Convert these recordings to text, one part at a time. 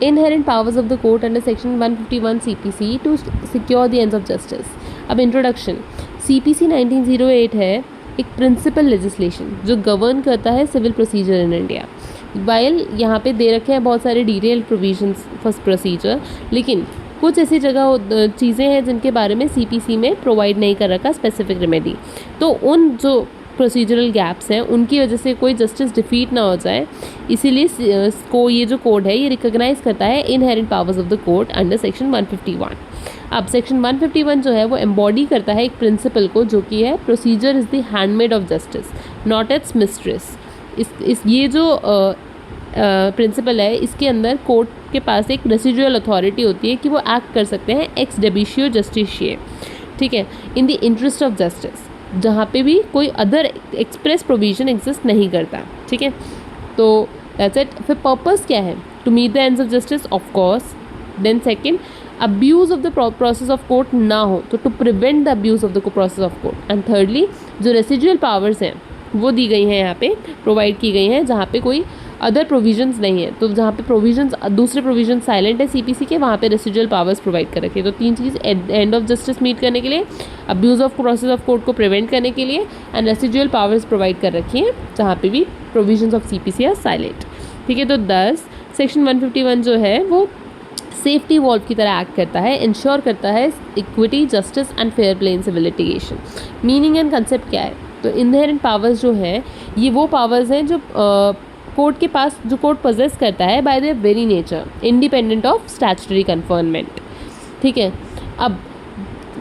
Inherent powers of the court under section 151 CPC to secure the ends of justice. अब introduction, CPC 1908 है एक principal legislation जो govern करता है civil procedure in India. While यहाँ पे दे रखे हैं बहुत सारे डिटेल्ड प्रोविजंस फॉर प्रोसीजर, लेकिन कुछ ऐसी जगह चीज़ें हैं जिनके बारे में CPC में प्रोवाइड नहीं कर रखा स्पेसिफिक रेमेडी। तो उन जो प्रोसीजरल गैप्स हैं उनकी वजह से कोई जस्टिस डिफीट ना हो जाए, इसीलिए को ये जो कोड है ये रिकॉग्नाइज करता है inherent powers of the court under section 151। अब सेक्शन 151 जो है वो एम्बॉडी करता है एक प्रिंसिपल को, जो कि है procedure is the handmade of justice not it's mistress. ये जो प्रिंसिपल है इसके अंदर कोर्ट के पास एक रेसिडुअल अथॉरिटी होती है कि वो एक्ट कर सकते हैं एक्स डेबिशियो जस्टिशिये, ठीक है, in the interest of justice, जहाँ पे भी कोई अदर एक्सप्रेस प्रोविजन एग्जिस्ट नहीं करता, ठीक है। तो दैट्स इट। फिर पर्पस क्या है? To meet the ends of justice of course. Then second, abuse of the process of court ना हो, तो to prevent the abuse of the process of court. And thirdly, जो रेसिडुअल पावर्स हैं वो दी गई हैं, यहाँ पे प्रोवाइड की गई हैं जहाँ पे कोई अदर प्रोविजंस नहीं है। तो जहाँ पे प्रोविजंस दूसरे प्रोविजन साइलेंट है CPC के, वहाँ पे रेसिडुअल पावर्स प्रोवाइड कर रखे हैं। तो तीन चीज़, एंड ऑफ जस्टिस मीट करने के लिए, abuse of process of court को प्रिवेंट करने के लिए, एंड रेसिडुअल पावर्स प्रोवाइड कर रखी हैं जहाँ पे भी provisions of CPC are silent, ठीक है। तो 10 सेक्शन 151 जो है वो सेफ्टी वॉल्व की तरह एक्ट करता है, इंश्योर करता है equity, justice and fair play in civil litigation. Meaning and concept क्या है? तो इनहेरेंट पावर्स जो हैं ये वो पावर्स हैं जो कोर्ट के पास, जो कोर्ट पोजेस करता है by the very nature, independent of statutory conferment, ठीक है। अब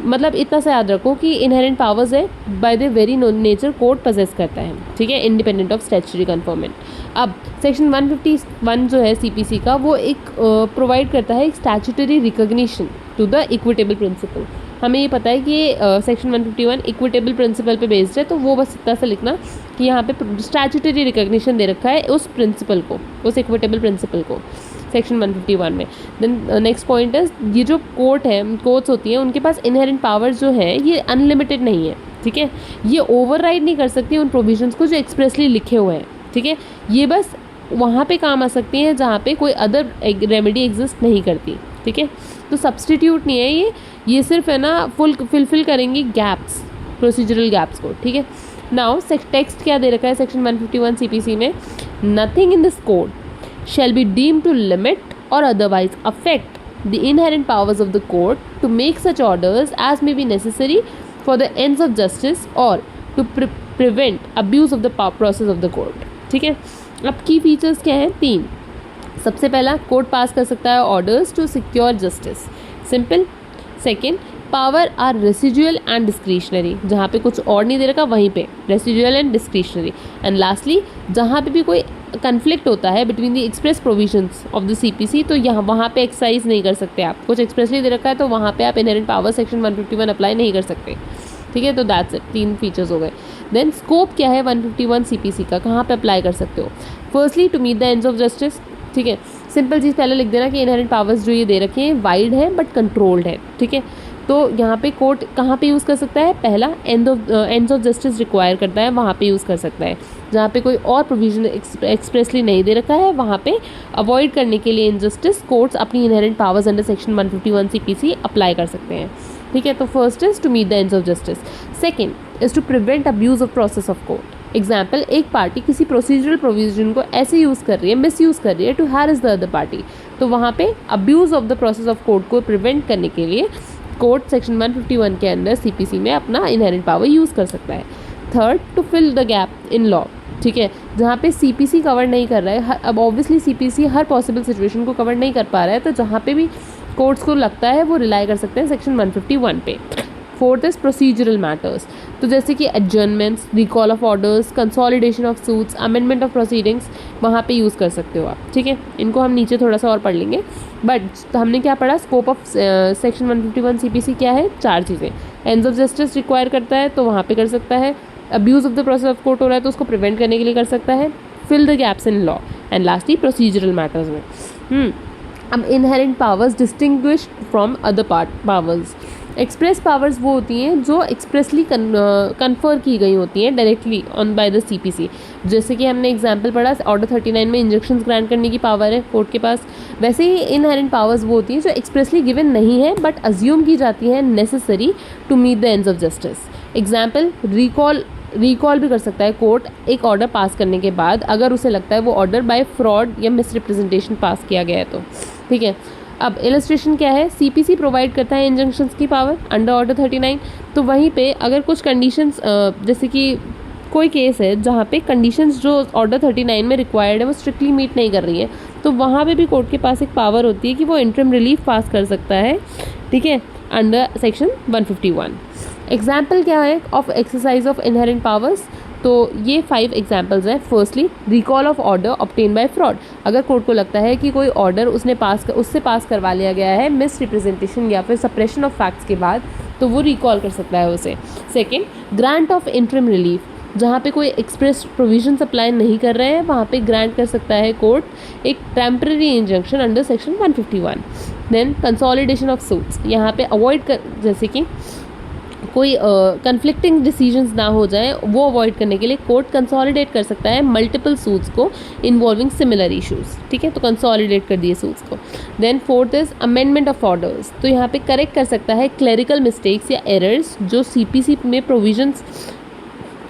मतलब इतना सा याद रखो कि इनहेरेंट पावर्स है by the very nature court possess करता है, ठीक है, इंडिपेंडेंट ऑफ स्टैट्यूटरी कन्फर्मेंट। अब सेक्शन 151 जो है CPC का वो एक प्रोवाइड करता है एक statutory recognition to the equitable principle. हमें ये पता है कि ये सेक्शन 151 इक्विटेबल प्रिंसिपल पे बेस्ड है, तो वो बस इतना सा लिखना कि यहाँ पे स्टैट्यूटरी रिकॉग्निशन दे रखा है उस प्रिंसिपल को, उस इक्विटेबल प्रिंसिपल को सेक्शन 151 में। देन नेक्स्ट पॉइंट है, ये जो कोर्ट्स होती हैं उनके पास इनहेरेंट पावर्स जो है ये अनलिमिटेड नहीं है, ठीक है। ये ओवरराइड नहीं कर सकती उन प्रोविजंस को जो एक्सप्रेसली लिखे हुए हैं, ठीक है। ये बस वहाँ पे काम आ सकती हैं जहाँ पे कोई अदर रेमेडी एग्जिस्ट नहीं करती, ठीक है। तो सब्सटीट्यूट नहीं है ये सिर्फ है ना फुलफिल करेंगी गैप्स, प्रोसीजरल गैप्स को, ठीक है। नाउ टेक्स्ट क्या दे रखा है सेक्शन 151 CPC में? Nothing in this code shall be deemed to limit or otherwise affect the inherent powers of the court to make such orders as may be necessary for the ends of justice or to prevent abuse of the process of the court, ठीक है। अब की features क्या हैं? 3। सबसे पहला, court पास कर सकता है orders to secure justice, simple. Second, power are residual and discretionary, जहाँ पे कुछ और नहीं दे रखा वहीं पे residual and discretionary. And lastly, जहाँ पे भी कोई कन्फ्लिक्ट होता है between the express provisions of the CPC, तो यहाँ वहाँ पे एक्सरसाइज नहीं कर सकते आप। कुछ एक्सप्रेसली दे रखा है तो वहाँ पे आप इनहेरेंट पावर सेक्शन 151 अप्लाई नहीं कर सकते, ठीक है। तो दैट्स इट, 3 फीचर्स हो गए। देन स्कोप क्या है 151 CPC का, कहाँ पे अप्लाई कर सकते हो? Firstly, to meet the ends of justice, ठीक है। सिंपल चीज़ पहले लिख देना कि इनहेरेंट पावर्स जो ये दे रखे हैं वाइड है बट कंट्रोल्ड है, ठीक है। तो यहाँ पे कोर्ट कहाँ पे यूज़ कर सकता है? पहला, एंड्स ऑफ जस्टिस रिक्वायर करता है वहाँ पे यूज़ कर सकता है। जहाँ पे कोई और प्रोविजन एक्सप्रेसली नहीं दे रखा है वहाँ पे अवॉइड करने के लिए इनजस्टिस कोर्ट्स अपनी inherent powers under section 151 CPC apply कर सकते हैं, ठीक है। तो first is to meet the ends of justice. Second is to prevent abuse of process of court. Example, एक पार्टी किसी प्रोसीजरल प्रोविजन को ऐसे यूज़ कर रही है, मिस यूज़ कर रही है to harass the other party, तो वहाँ पे abuse of the process of court को प्रिवेंट करने के लिए कोर्ट सेक्शन 151 के अंडर CPC में अपना इनहेरेंट पावर यूज़ कर सकता है। Third, to fill the gap in law, ठीक है। जहाँ पे CPC कवर नहीं कर रहा है, अब ऑब्वियसली CPC हर पॉसिबल सिचुएशन को कवर नहीं कर पा रहा है, तो जहाँ पे भी कोर्ट्स को लगता है वो रिलाई कर सकते हैं सेक्शन 151 पे। फोर्थ इज प्रोसीजरल मैटर्स, तो जैसे कि adjournments, recall of orders, consolidation of suits, amendment of proceedings, वहाँ पे यूज़ कर सकते हो आप, ठीक है। इनको हम नीचे थोड़ा सा और पढ़ लेंगे, बट हमने क्या पढ़ा? स्कोप ऑफ सेक्शन 151 CPC क्या है? 4 चीज़ें। एंड्स ऑफ जस्टिस रिक्वायर करता है तो वहाँ पे कर सकता है, abuse of the process of court हो रहा है तो उसको प्रिवेंट करने के लिए कर सकता है, fill the gaps in law, and lastly procedural matters में। अब inherent powers distinguished from other powers, express powers वो होती हैं जो एक्सप्रेसली कन्फर की गई होती हैं directly on by the CPC. जैसे कि हमने एग्जांपल पढ़ा ऑर्डर 39 में इंजंक्शंस ग्रांट करने की पावर है कोर्ट के पास, वैसे ही इनहेरेंट पावर्स वो होती हैं जो एक्सप्रेसली गिवन नहीं है बट अज्यूम की जाती है necessary to meet the ends of justice. Example recall भी कर सकता है कोर्ट एक ऑर्डर पास करने के बाद, अगर उसे लगता है वो ऑर्डर बाय फ्रॉड या मिसरिप्रेजेंटेशन पास किया गया है तो। ठीक है, अब इलस्ट्रेशन क्या है, सीपीसी प्रोवाइड करता है इंजंक्शंस की पावर अंडर ऑर्डर 39। तो वहीं पे अगर कुछ कंडीशंस जैसे कि कोई केस है जहाँ पे कंडीशंस जो ऑर्डर 39 में रिक्वायर्ड है वो स्ट्रिक्टली मीट नहीं कर रही है, तो वहाँ पे भी कोर्ट के पास एक पावर होती है कि वो इंटरिम रिलीफ पास कर सकता है। ठीक है, अंडर सेक्शन 151। एग्जाम्पल क्या है of exercise of inherent powers, तो ये 5 एग्जाम्पल्स हैं। Firstly recall of order obtain bye fraud, अगर कोर्ट को लगता है कि कोई ऑर्डर उससे पास करवा लिया गया है मिस रिप्रेजेंटेशन या फिर सप्रेशन ऑफ फैक्ट्स के बाद, तो वो रिकॉल कर सकता है उसे। Second, grant of interim relief, जहाँ पे कोई एक्सप्रेस प्रोविजन अप्लाई नहीं कर रहे हैं वहाँ पे ग्रांट कर सकता है कोर्ट एक temporary injunction under section 151। Then consolidation of suits, यहाँ पे अवॉइड कर, जैसे कि कोई कन्फ्लिक्टिंग डिसीजंस ना हो जाए वो अवॉइड करने के लिए कोर्ट कंसोलिडेट कर सकता है मल्टीपल सूट्स को इन्वॉल्विंग सिमिलर इश्यूज। ठीक है, तो कंसोलिडेट कर दिए सूट्स को। Then fourth is amendment of orders, तो यहाँ पे करेक्ट कर सकता है क्लेरिकल मिस्टेक्स या एरर्स जो सीपीसी में प्रोविजंस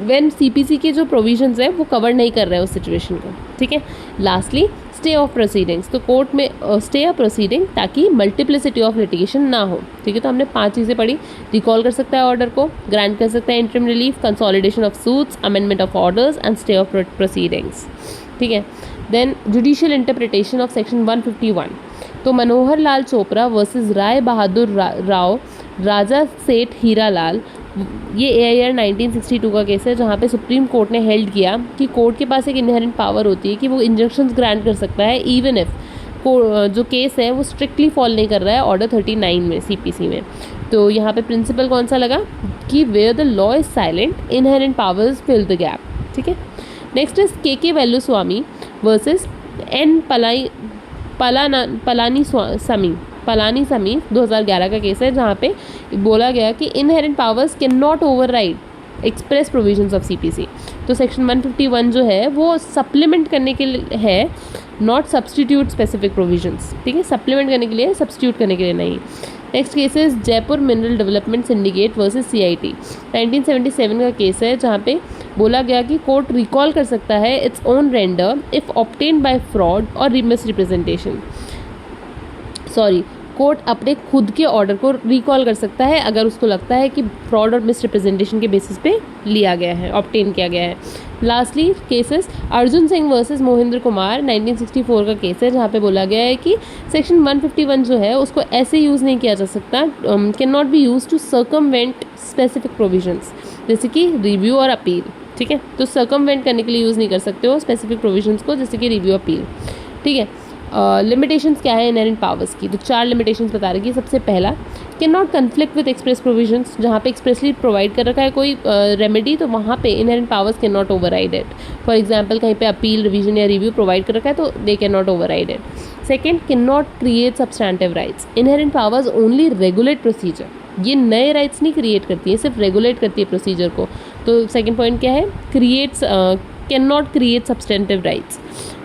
व्हेन सीपीसी के जो प्रोविजंस है वो कवर नहीं कर रहे हैं उस सिचुएशन को। ठीक है, लास्टली स्टे ऑफ प्रोसीडिंग्स, तो कोर्ट में स्टे ऑफ प्रोसीडिंग ताकि मल्टीप्लिसिटी ऑफ लिटिगेशन ना हो। ठीक है, तो हमने 5 चीज़ें पढ़ी, रिकॉल कर सकता है ऑर्डर को, ग्रांट कर सकता है interim relief, consolidation of suits, amendment of orders and stay of proceedings. ठीक है, then judicial interpretation of section 151, तो मनोहर लाल चोपड़ा वर्सेस राय बहादुर राव राजा सेठ हीरा लाल, ये AIR 1962 का केस है जहाँ पे सुप्रीम कोर्ट ने हेल्ड किया कि कोर्ट के पास एक इनहेरेंट पावर होती है कि वो इंजंक्शंस ग्रांट कर सकता है इवन इफ जो केस है वो स्ट्रिक्टली फॉल नहीं कर रहा है ऑर्डर 39 में सीपीसी में। तो यहाँ पे प्रिंसिपल कौन सा लगा कि where the law is silent inherent powers fill the gap. ठीक है, next is KK Veluswamy versus N Palanisamy 2011 का केस है जहाँ पे बोला गया कि inherent powers can not override express provisions of CPC. तो सेक्शन 151 जो है वो सप्लीमेंट करने के लिए है, नॉट सब्सटीट्यूट स्पेसिफिक प्रोविजंस। ठीक है, सप्लीमेंट करने के लिए, सब्सटीट्यूट करने के लिए नहीं। नेक्स्ट केस है Jaipur mineral development syndicate versus CIT 1977 का केस है जहाँ पे बोला गया कि कोर्ट रिकॉल कर सकता है its own render if obtained by fraud और मिस रिप्रेजेंटेशन। कोर्ट अपने खुद के ऑर्डर को रिकॉल कर सकता है अगर उसको लगता है कि फ्रॉड और मिस रिप्रेजेंटेशन के बेसिस पे लिया गया है, ऑब्टेन किया गया है। Lastly cases Arjun Singh versus Mohinder Kumar 1964 का केस है जहाँ पे बोला गया है कि सेक्शन 151 जो है उसको ऐसे यूज़ नहीं किया जा सकता, cannot be use to circumvent specific provisions, जैसे कि रिव्यू और अपील। ठीक है, तो सर्कमवेंट करने के लिए यूज़ नहीं कर सकते हो स्पेसिफिक प्रोविजंस को, जैसे कि रिव्यू अपील। ठीक है, लिमिटेशंस क्या है इनहेरेंट पावर्स की, तो 4 लिमिटेशंस बता रही है। सबसे पहला, can not conflict with express provisions, जहाँ पे एक्सप्रेसली प्रोवाइड कर रखा है कोई रेमेडी तो वहाँ पे inherent powers can not override it. For example कहीं पे अपील, रिवीजन या रिव्यू प्रोवाइड कर रखा है तो they can not override it. Second, can not create substantive rights, inherent powers only regulate procedure, ये नए राइट्स नहीं क्रिएट करती है, सिर्फ रेगुलेट करती है प्रोसीजर को। तो सेकेंड पॉइंट क्या है, can not create substantive rights.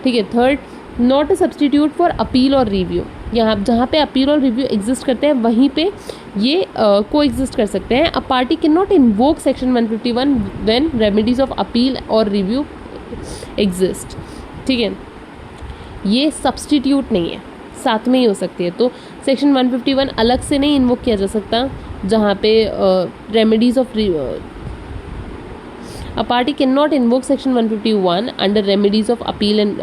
ठीक है, third, not a substitute for appeal और रिव्यू, यहाँ जहाँ पे अपील और रिव्यू एग्जिस्ट करते हैं वहीं पे ये को एग्जिस्ट कर सकते हैं। A party can not invoke section 151 when remedies of appeal और रिव्यू एग्जिस्ट। ठीक है, ये सब्सटीट्यूट नहीं है, साथ में ही हो सकती है। तो सेक्शन 151 अलग से नहीं इन्वोक किया जा सकता जहाँ पे remedies of a party can not invoke section 151 under remedies of appeal and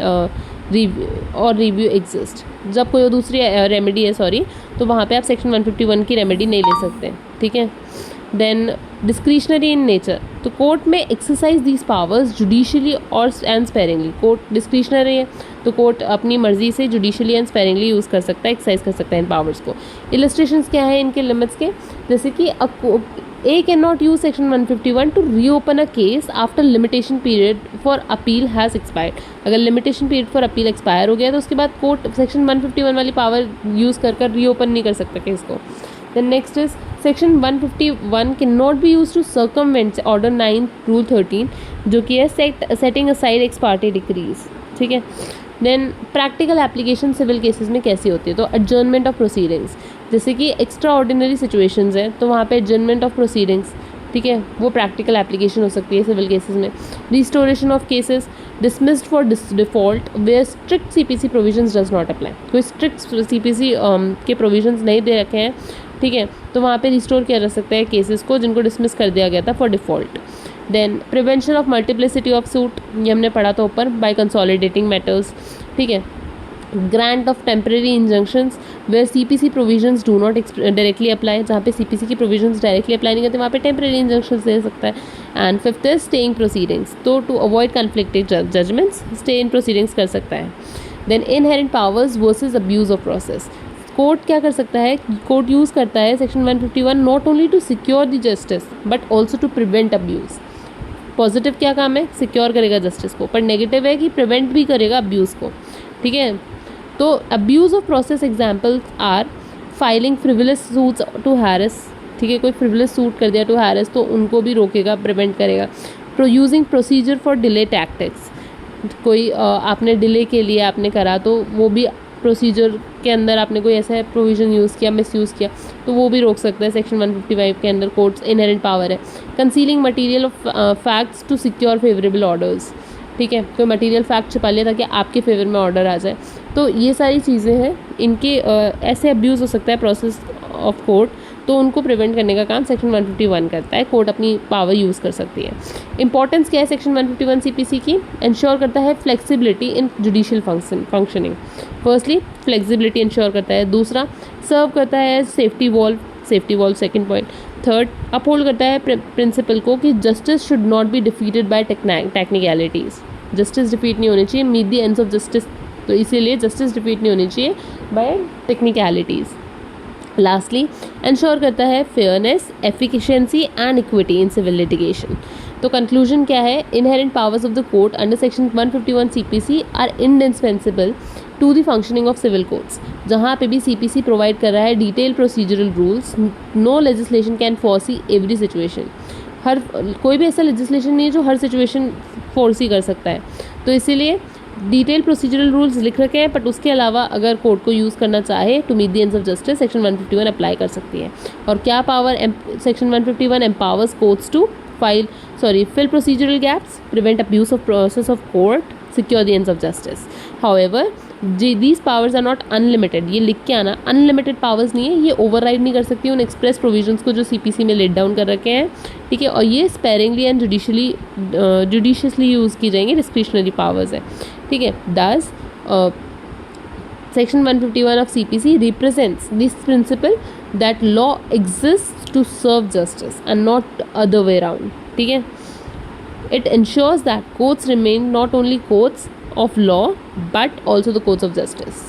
review exist. जब कोई दूसरी रेमेडी है तो वहाँ पे आप सेक्शन 151 की रेमेडी नहीं ले सकते। ठीक है, देन डिस्क्रिशनरी इन नेचर, तो कोर्ट में एक्सरसाइज दीज पावर्स जुडिशली और एंड स्पेरिंगली। कोर्ट डिस्क्रिशनरी है तो कोर्ट अपनी मर्जी से जुडिशली एंड स्पेरिंगली यूज़ कर सकता है, एक्सरसाइज कर सकता है इन पावर्स को। इलस्ट्रेशंस क्या है इनके लिमिट्स के, जैसे कि A cannot use section 151 to reopen a case after limitation period for appeal has expired। अगर limitation period for appeal expire हो गया तो उसके बाद कोर्ट सेक्शन 151 वाली पावर यूज़ कर रीओपन नहीं कर सकता केस को। Then next is section 151 cannot be use to circumvent order 9 rule 13 जो कि है setting aside ex parte decrees, ठीक है। Then practical application civil cases में कैसी होती है, तो एडजर्नमेंट ऑफ प्रोसीडिंग्स, जैसे कि एक्स्ट्रा ऑर्डिनरी सिचुएशंस हैं तो वहाँ पे एडजर्नमेंट ऑफ प्रोसीडिंग्स, ठीक है, वो प्रैक्टिकल एप्लीकेशन हो सकती है सिविल केसेस में। Restoration of cases dismissed for default where strict CPC provisions does not apply, कोई स्ट्रिक्ट सीपीसी के प्रोविजंस नहीं दे रखे हैं, ठीक है, तो वहाँ पे रिस्टोर किया जा सकता है केसेस को जिनको डिसमिस कर दिया गया था for default. Then prevention of multiplicity of suit, ये हमने पढ़ा था ऊपर, बाय कंसोलिडेटिंग मैटर्स, ठीक है। Grant of temporary injunctions where CPC provisions do not directly apply, जहाँ पे सीपीसी की प्रोविजंस डायरेक्टली अप्लाई नहीं करते वहाँ पे टेम्परेरी इंजंक्शंस दे सकता है। And fifth is stay in proceedings, तो to avoid conflicting judgments stay in proceedings कर सकता है। Then inherent powers versus abuse of process, court क्या कर सकता है, कोर्ट यूज़ करता है section 151 not only to secure the justice but also to prevent abuse. Positive क्या काम है, सिक्योर करेगा जस्टिस को, पर नेगेटिव है कि प्रिवेंट भी करेगा अब्यूज़ को, ठीक है। तो abuse of process examples are filing frivolous suits to harass, ठीक है, कोई फ्रिवलस सूट कर दिया टू हैरेस तो उनको भी रोकेगा, प्रिवेंट करेगा। Using procedure for delay tactics, कोई आपने डिले के लिए आपने करा तो वो भी प्रोसीजर के अंदर आपने कोई ऐसा प्रोविज़न यूज़ किया, मिसयूज़ किया तो वो भी रोक सकता है, सेक्शन 155 के अंदर कोर्ट्स इनहेरेंट पावर है। Concealing material of facts to secure favourable orders, ठीक है, कोई मटेरियल फैक्ट छुपा लिया ताकि आपके फेवर में ऑर्डर आ जाए, तो ये सारी चीज़ें हैं, इनके ऐसे अब्यूज़ हो सकता है प्रोसेस ऑफ कोर्ट, तो उनको प्रिवेंट करने का काम सेक्शन 151 करता है, कोर्ट अपनी पावर यूज़ कर सकती है। इंपॉर्टेंस क्या है सेक्शन 151 सीपीसी की, इंश्योर करता है flexibility in judicial functioning, firstly flexibility ensure करता है, दूसरा सर्व करता है safety valve second point, third uphold करता है प्रिंसिपल को कि justice should not be defeated by technicalities, justice defeat नहीं होनी चाहिए, meet the ends of justice, तो इसीलिए जस्टिस डिफीट नहीं होनी चाहिए बाय टेक्निकलिटीज़। लास्टली इंश्योर करता है fairness, efficiency and equity in civil litigation. तो कंक्लूजन क्या है, inherent powers of the court under section 151 CPC are indispensable to the functioning of civil courts. जहाँ पे भी सीपीसी प्रोवाइड कर रहा है detail procedural rules, no legislation can foresee every situation, हर कोई भी ऐसा लेजिस्लेशन नहीं है जो हर सिचुएशन फोर्सी कर सकता है, तो इसीलिए डिटेल प्रोसीजरल रूल्स लिख रखे हैं, बट उसके अलावा अगर कोर्ट को यूज़ करना चाहे to meet the ends of justice section 151 apply कर सकती है। और क्या power section 151 empowers courts to fill procedural gaps, prevent abuse of process of court, secure the ends of justice. However, these powers are not unlimited, ये लिख के आना, unlimited powers नहीं है, ये ओवरराइड नहीं कर सकती उन एक्सप्रेस प्रोविजंस को जो सीपीसी में लेट डाउन कर रखे हैं, ठीक है, और ये स्पेरिंगली एंड जुडिशियसली यूज़ की जाएंगी, डिस्क्रिशनरी पावर्स है, ठीक है। Thus, section 151 of CPC represents this principle that law exists to serve justice and not other way around, ठीक है। It ensures that courts remain not only courts of law but also the courts of justice.